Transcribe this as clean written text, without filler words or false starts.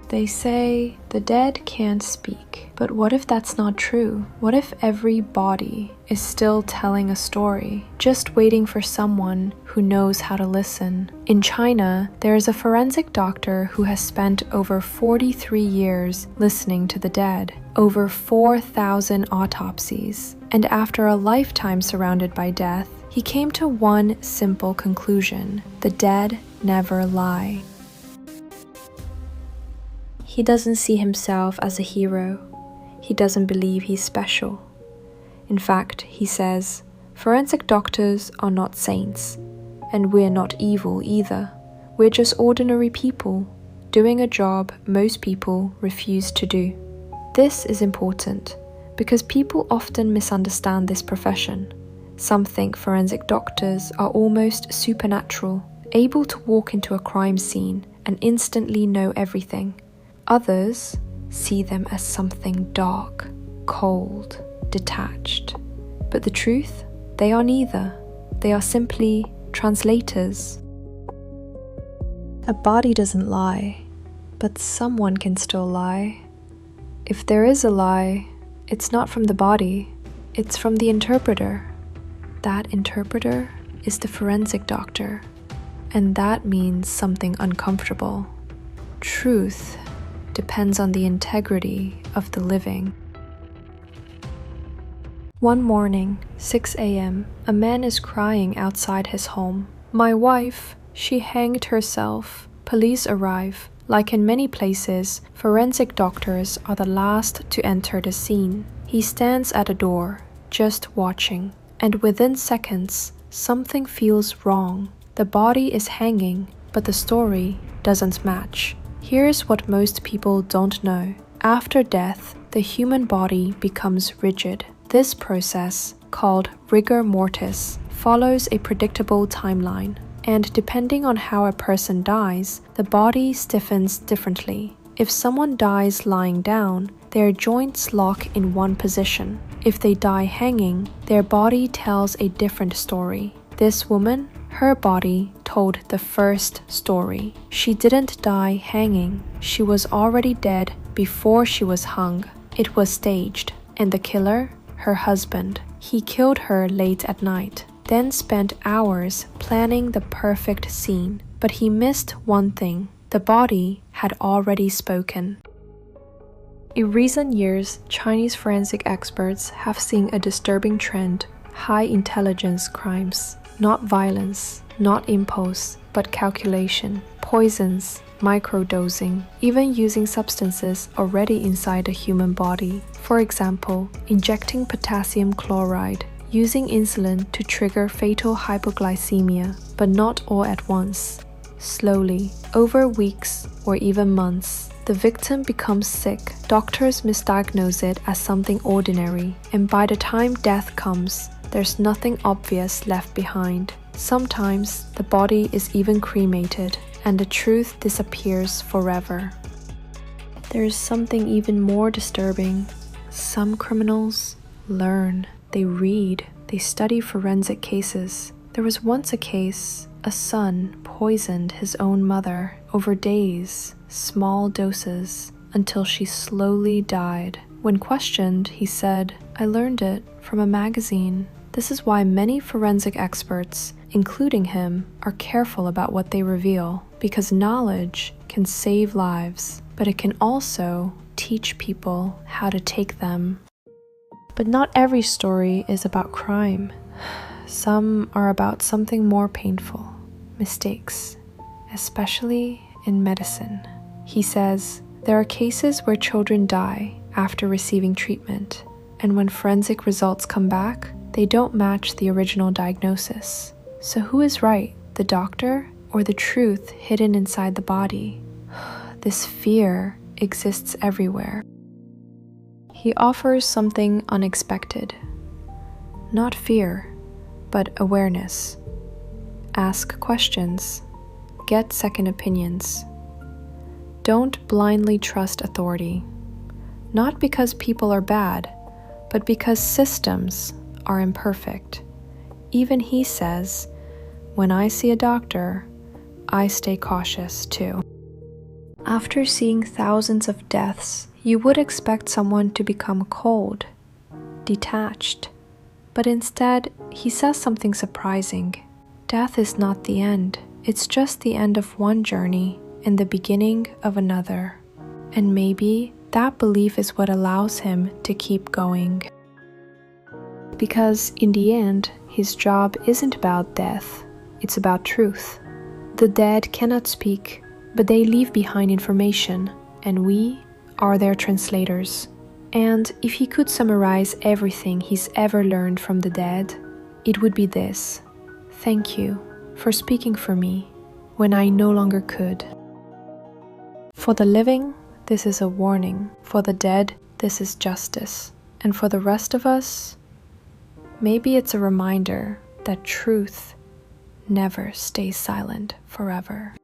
They say the dead can't speak, but what if that's not true? What if every body is still telling a story, just waiting for someone who knows how to listen? In China, there is a forensic doctor who has spent over 43 years listening to the dead, over 4,000 autopsies, and after a lifetime surrounded by death, he came to one simple conclusion: the dead never lie. He doesn't see himself as a hero. He doesn't believe he's special. In fact, he says, forensic doctors are not saints, and we're not evil either. We're just ordinary people, doing a job most people refuse to do. This is important, because people often misunderstand this profession. Some think forensic doctors are almost supernatural, able to walk into a crime scene and instantly know everything. Others see them as something dark, cold, detached. But the truth? They are neither. They are simply translators. A body doesn't lie, but someone can still lie. If there is a lie, it's not from the body, it's from the interpreter. That interpreter is the forensic doctor, and that means something uncomfortable. Truth depends on the integrity of the living. One morning, 6 a.m., a man is crying outside his home. My wife, she hanged herself. Police arrive. Like in many places, forensic doctors are the last to enter the scene. He stands at a door, just watching, and within seconds, something feels wrong. The body is hanging, but the story doesn't match. Here's what most people don't know. After death, the human body becomes rigid. This process, called rigor mortis, follows a predictable timeline. And depending on how a person dies, the body stiffens differently. If someone dies lying down, their joints lock in one position. If they die hanging, their body tells a different story. This woman, her body told the first story. She didn't die hanging. She was already dead before she was hung. It was staged. And the killer? Her husband. He killed her late at night, then spent hours planning the perfect scene. But he missed one thing. The body had already spoken. In recent years, Chinese forensic experts have seen a disturbing trend: high intelligence crimes. Not violence, not impulse, but calculation, poisons, microdosing, even using substances already inside the human body. For example, injecting potassium chloride, using insulin to trigger fatal hypoglycemia, but not all at once. Slowly, over weeks or even months, the victim becomes sick. Doctors misdiagnose it as something ordinary, and by the time death comes, there's nothing obvious left behind. Sometimes the body is even cremated, and the truth disappears forever. There is something even more disturbing. Some criminals learn, they read, they study forensic cases. There was once a case, a son poisoned his own mother over days, small doses, until she slowly died. When questioned, he said, "I learned it from a magazine." This is why many forensic experts, including him, are careful about what they reveal, because knowledge can save lives, but it can also teach people how to take them. But not every story is about crime. Some are about something more painful: mistakes, especially in medicine. He says, there are cases where children die after receiving treatment, and when forensic results come back, they don't match the original diagnosis. So who is right, the doctor or the truth hidden inside the body? This fear exists everywhere. He offers something unexpected. Not fear, but awareness. Ask questions. Get second opinions. Don't blindly trust authority. Not because people are bad, but because systems are imperfect. Even he says, when I see a doctor, I stay cautious too. After seeing thousands of deaths, you would expect someone to become cold, detached. But instead, he says something surprising. Death is not the end. It's just the end of one journey and the beginning of another. And maybe that belief is what allows him to keep going. Because in the end, his job isn't about death, it's about truth. The dead cannot speak, but they leave behind information, and we are their translators. And if he could summarize everything he's ever learned from the dead, it would be this: thank you for speaking for me when I no longer could. For the living, this is a warning. For the dead, this is justice. And for the rest of us, maybe it's a reminder that truth never stays silent forever.